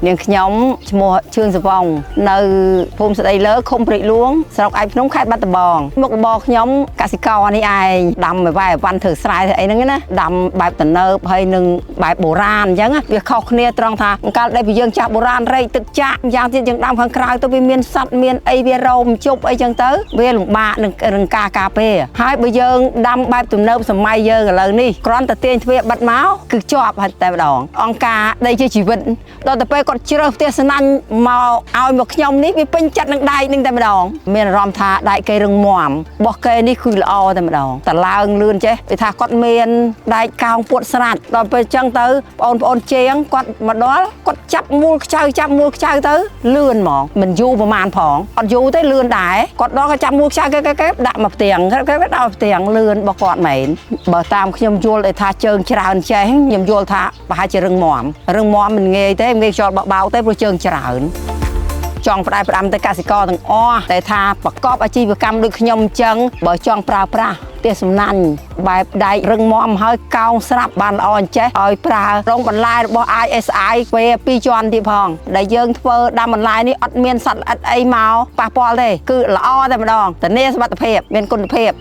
នាងខ្ញុំឈ្មោះឈឿនសវងនៅភូមិស្ដីលើឃុំព្រៃលួងស្រុកឯកភ្នំខេត្តបាត់ដំបងមុខរបរខ្ញុំកសិករនេះឯងដាំឲ្យវាយវ៉ាន់ធ្វើស្រែអីហ្នឹងណាដាំបែបទំនើបហើយនឹងបែបបុរាណអញ្ចឹងវាខុសគ្នាត្រង់ថាកាលដែលយើងចាស់បុរាណរែកទឹកចាក់យ៉ាងទៀតយើងដាំខាងក្រៅទៅវាមានសត្វមានអីវារោមជប់អីចឹងទៅវាលំបាកនឹងការការពារហើយបើយើងដាំបែបទំនើបសម័យយើងឥឡូវនេះគ្រាន់តែទាញទ្វាបិទមកគឺជាប់ហើយតែម្ដងអង្គការដីជាជីវិតដល់ទៅពេលគាត់ជ្រើសផ្ទះស្នាញ់មកឲ្យមកខ្ញុំនេះវាពេញចិត្តនឹងដែកនឹងតែម្ដងមានអារម្មណ៍ថាដែកគេរឹងមាំរបស់គេនេះគឺល្អតែម្ដងតឡើងលឿនចេះវាថាគាត់មានដែកកោងពួតស្រាច់ដល់ពេលចឹងទៅបងប្អូនជាងគាត់មកដល់គាត់ចាប់មូលខ្ចៅទៅលឿនហ្មងមិនយូរប្រហែលផងអត់យូរទេលឿនដែរគាត់ដល់គាត់ចាប់មូលខ្ចៅគេដាក់មកផ្ទាំងគេដាក់ផ្ទាំងលឿនរបស់គាត់មែនបើតាមខ្ញុំយល់ថាជើងច្រើនចេះខ្ញុំយល់ថាប្រហែលជារឹងមាំមិនងាយទេងាយខ្យល់បោកទេព្រោះជើងច្រើនចង់ផ្ដាំទៅកសិករទាំងអស់តែថាប្រកបអាជីវកម្មដូចខ្ញុំអញ្ចឹងបើចង់ប្រើប្រាស់ផ្ទះសំណាញ់បែបដែករឹងមាំហើយកោងស្រាប់បានល្អអញ្ចេះឲ្យប្រើរងបន្លែរបស់ ISI ពេល2ជាន់ទៀតផងដែលយើងធ្វើដាំបន្លែនេះអត់មានសត្វល្អិតអីមកប៉ះពាល់ទេគឺល្អតែម្ដងធានាសុវត្ថិភាពមានគុណភាព